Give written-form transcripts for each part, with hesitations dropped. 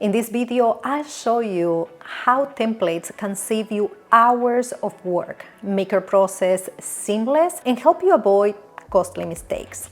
In this video, I'll show you how templates can save you hours of work, make your process seamless, and help you avoid costly mistakes.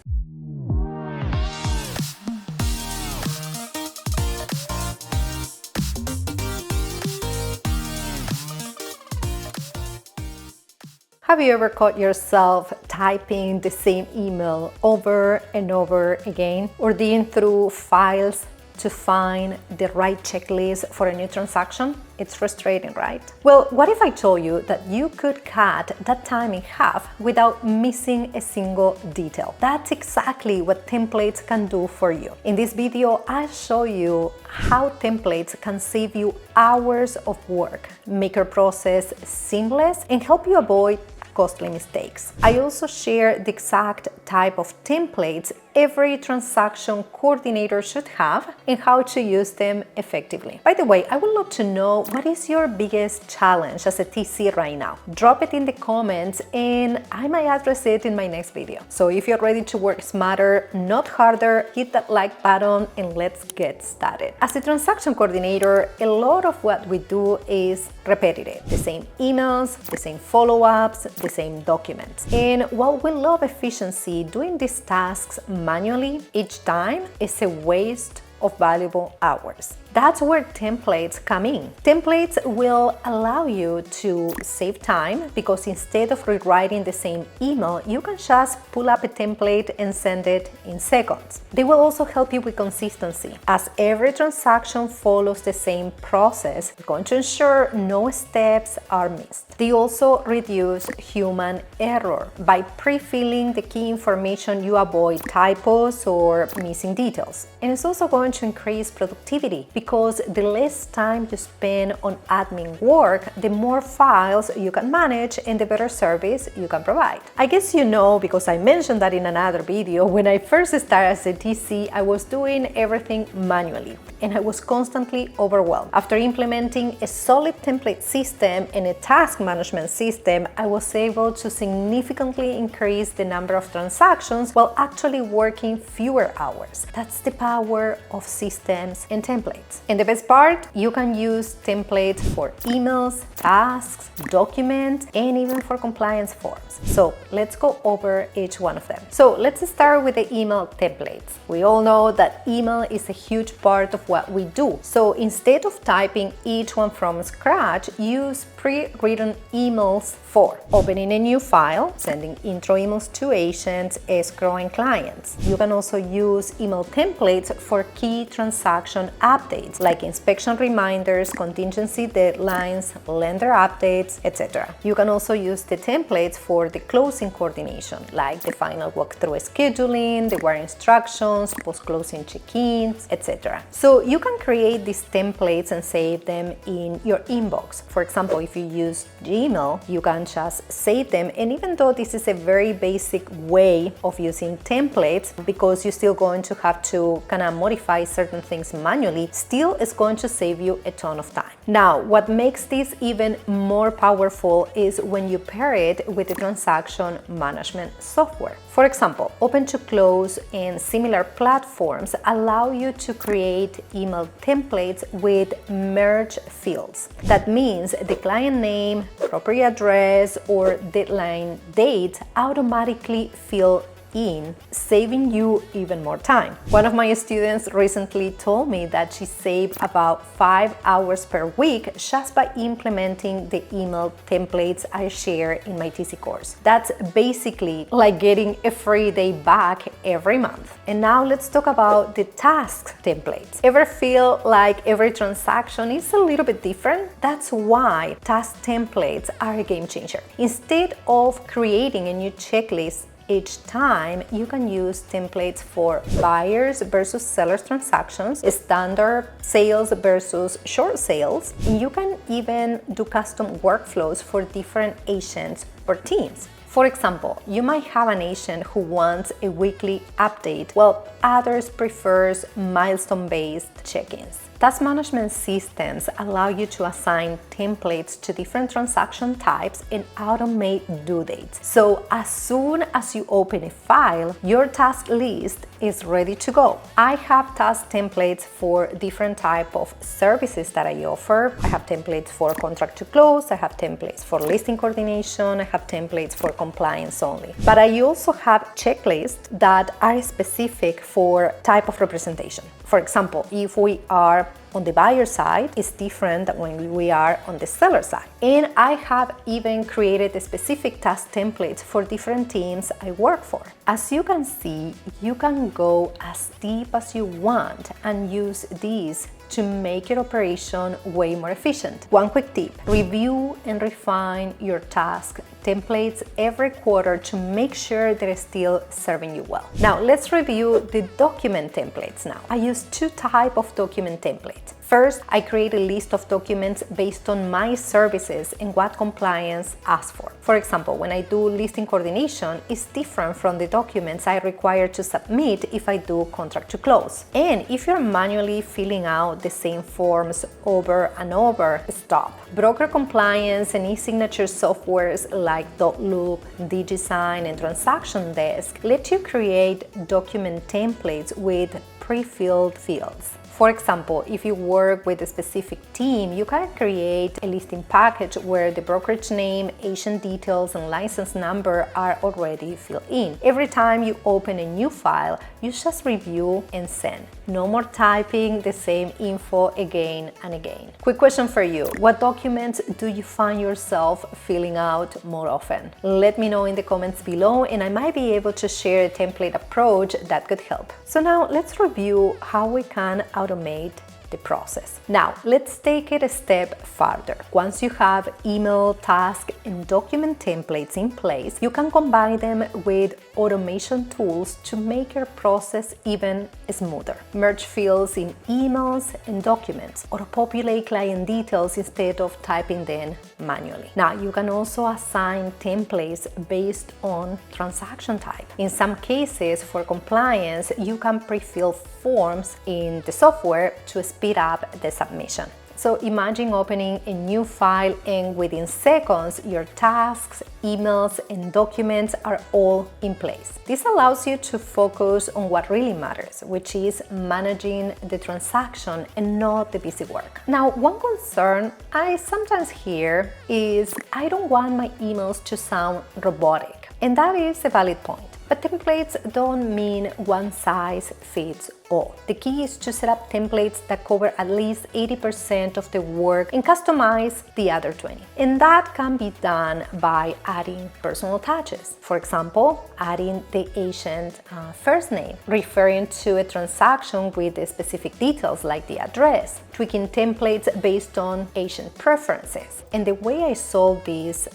Have you ever caught yourself typing the same email over and over again, or digging through files to find the right checklist for a new transaction? It's frustrating, right? Well, what if I told you that you could cut that time in half without missing a single detail? That's exactly what templates can do for you. In this video, I'll show you how templates can save you hours of work, make your process seamless, and help you avoid costly mistakes. I also share the exact type of templates every transaction coordinator should have and how to use them effectively. By the way, I would love to know, what is your biggest challenge as a TC right now? Drop it in the comments and I might address it in my next video. So if you're ready to work smarter, not harder, hit that like button and let's get started. As a transaction coordinator, a lot of what we do is repetitive. The same emails, the same follow-ups, the same documents. And while we love efficiency, doing these tasks manually each time is a waste of valuable hours. That's where templates come in. Templates will allow you to save time because instead of rewriting the same email, you can just pull up a template and send it in seconds. They will also help you with consistency, as every transaction follows the same process. You're going to ensure no steps are missed. They also reduce human error. By pre-filling the key information, you avoid typos or missing details. And it's also going to increase productivity, because the less time you spend on admin work, the more files you can manage and the better service you can provide. I guess you know, because I mentioned that in another video, when I first started as a TC, I was doing everything manually and I was constantly overwhelmed. After implementing a solid template system and a task management system, I was able to significantly increase the number of transactions while actually working fewer hours. That's the power of systems and templates. And the best part, you can use templates for emails, tasks, documents, and even for compliance forms. So let's go over each one of them. So let's start with the email templates. We all know that email is a huge part of what we do. So instead of typing each one from scratch, use pre-written emails for opening a new file, sending intro emails to agents, escrow, and clients. You can also use email templates for key transaction updates, like inspection reminders, contingency deadlines, lender updates, etc. You can also use the templates for the closing coordination, like the final walkthrough scheduling, the wire instructions, post-closing check-ins, etc. So you can create these templates and save them in your inbox. For example, if you use Gmail, you can just save them. And even though this is a very basic way of using templates, because you're still going to have to kind of modify certain things manually, still it's going to save you a ton of time. Now, what makes this even more powerful is when you pair it with the transaction management software. For example, Open to Close and similar platforms allow you to create email templates with merge fields. That means the client name, property address, or deadline date automatically fill in, saving you even more time. One of my students recently told me that she saved about 5 hours per week just by implementing the email templates I share in my TC course. That's basically like getting a free day back every month. And now let's talk about the tasks templates. Ever feel like every transaction is a little bit different? That's why task templates are a game changer. Instead of creating a new checklist each time, you can use templates for buyers versus sellers transactions, standard sales versus short sales, and you can even do custom workflows for different agents or teams. For example, you might have an agent who wants a weekly update. Well, others prefers milestone-based check-ins. Task management systems allow you to assign templates to different transaction types and automate due dates. So as soon as you open a file, your task list is ready to go. I have task templates for different type of services that I offer. I have templates for contract to close, I have templates for listing coordination, I have templates for compliance only. But I also have checklists that are specific for type of representation. For example, if we are on the buyer side, it's different than when we are on the seller side. And I have even created specific task templates for different teams I work for. As you can see, you can go as deep as you want and use these to make your operation way more efficient. One quick tip: review and refine your task templates every quarter to make sure they're still serving you well. Now let's review the document templates now. I use two types of document templates. First, I create a list of documents based on my services and what compliance asks for. For example, when I do listing coordination, it's different from the documents I require to submit if I do contract to close. And if you're manually filling out the same forms over and over, stop. Broker compliance and e-signature softwares like Dotloop, DigiSign, and Transaction Desk let you create document templates with pre-filled fields. For example, if you work with a specific team, you can create a listing package where the brokerage name, agent details, and license number are already filled in. Every time you open a new file, you just review and send. No more typing the same info again and again. Quick question for you: what documents do you find yourself filling out more often? Let me know in the comments below, and I might be able to share a template approach that could help. So now let's review how we can automate the process. Now, let's take it a step further. Once you have email, task, and document templates in place, you can combine them with automation tools to make your process even smoother. Merge fields in emails and documents, or populate client details instead of typing them manually. Now, you can also assign templates based on transaction type. In some cases, for compliance, you can pre-fill forms in the software to speed up the submission. So imagine opening a new file and within seconds, your tasks, emails, and documents are all in place. This allows you to focus on what really matters, which is managing the transaction and not the busy work. Now, one concern I sometimes hear is I don't want my emails to sound robotic, and that is a valid point. But templates don't mean one size fits all. The key is to set up templates that cover at least 80% of the work and customize the other 20%. And that can be done by adding personal touches. For example, adding the agent first name, referring to a transaction with the specific details like the address, tweaking templates based on agent preferences. And the way I solve this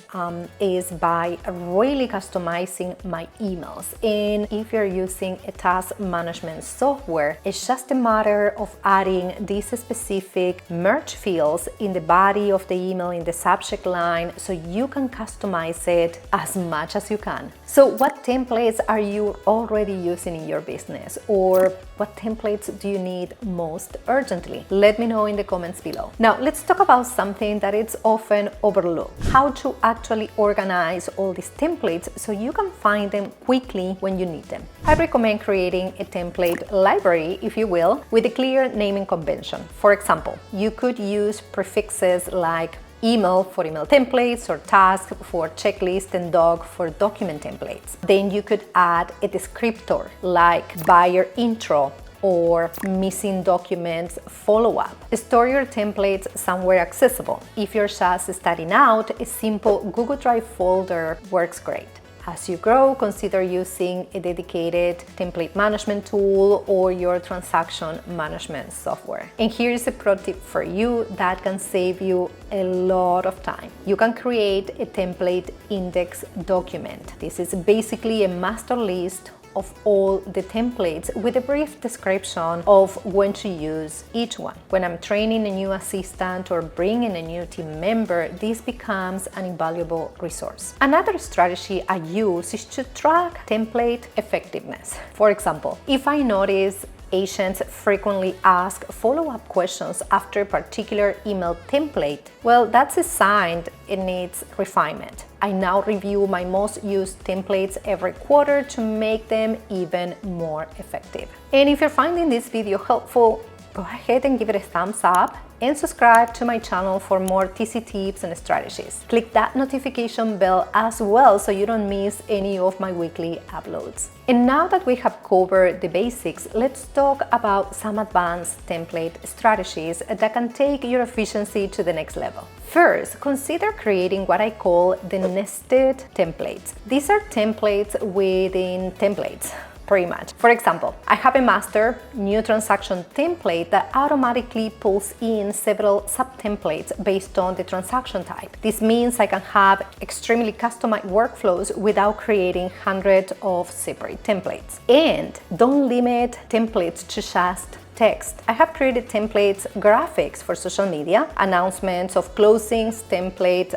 is by really customizing my emails. And if you're using a task management software, it's just a matter of adding these specific merge fields in the body of the email, in the subject line, so you can customize it as much as you can. So what templates are you already using in your business, or what templates do you need most urgently? Let me know in the comments below. Now let's talk about something that is often overlooked: how to actually organize all these templates so you can find them quickly when you need them. I recommend creating a template library, if you will, with a clear naming convention. For example, you could use prefixes like email for email templates, or task for checklist, and doc for document templates. Then you could add a descriptor like buyer intro or missing documents follow-up. Store your templates somewhere accessible. If you're just starting out, a simple Google Drive folder works great. As you grow, consider using a dedicated template management tool or your transaction management software. And here's a pro tip for you that can save you a lot of time. You can create a template index document. This is basically a master list of all the templates with a brief description of when to use each one. When I'm training a new assistant or bringing a new team member, this becomes an invaluable resource. Another strategy I use is to track template effectiveness. For example, if I notice agents frequently ask follow-up questions after a particular email template, well, that's a sign it needs refinement. I now review my most used templates every quarter to make them even more effective. And if you're finding this video helpful, go ahead and give it a thumbs up and subscribe to my channel for more TC tips and strategies. Click that notification bell as well so you don't miss any of my weekly uploads. And now that we have covered the basics, let's talk about some advanced template strategies that can take your efficiency to the next level. First, consider creating what I call the nested templates. These are templates within templates. Pretty much. For example, I have a master new transaction template that automatically pulls in several sub-templates based on the transaction type. This means I can have extremely customized workflows without creating hundreds of separate templates. And don't limit templates to just text. I have created templates, graphics for social media, announcements of closings, template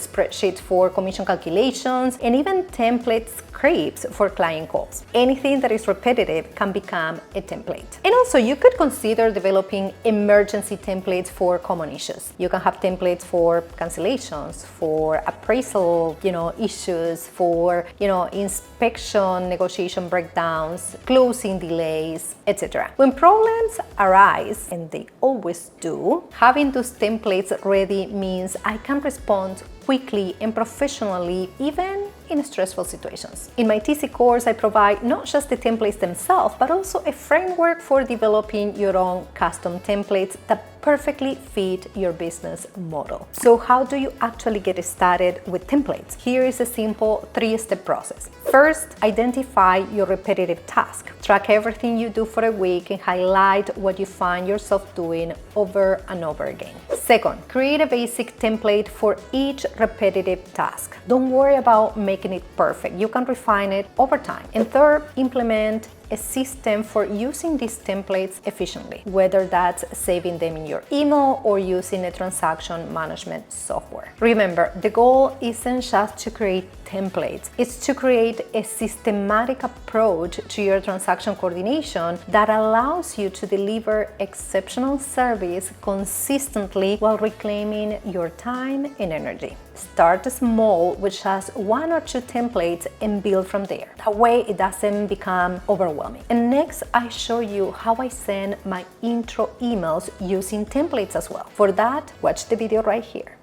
spreadsheets for commission calculations, and even template scripts for client calls. Anything that is repetitive can become a template. And also, you could consider developing emergency templates for common issues. You can have templates for cancellations, for appraisal, issues, for, inspection, negotiation breakdowns, closing delays, etc. When problems arise, and they always do, having those templates ready means I can respond quickly and professionally, even in stressful situations. In my TC course, I provide not just the templates themselves, but also a framework for developing your own custom templates that perfectly fit your business model. So how do you actually get started with templates? Here is a simple 3-step process. First, identify your repetitive task. Track everything you do for a week and highlight what you find yourself doing over and over again. Second, create a basic template for each repetitive task. Don't worry about making it perfect. You can refine it over time. And third, implement a system for using these templates efficiently, whether that's saving them in your email or using a transaction management software. Remember, the goal isn't just to create templates, it's to create a systematic approach to your transaction coordination that allows you to deliver exceptional service consistently while reclaiming your time and energy. Start small with just 1 or 2 templates and build from there. That way it doesn't become overwhelming. And next, I show you how I send my intro emails using templates as well. For that, watch the video right here.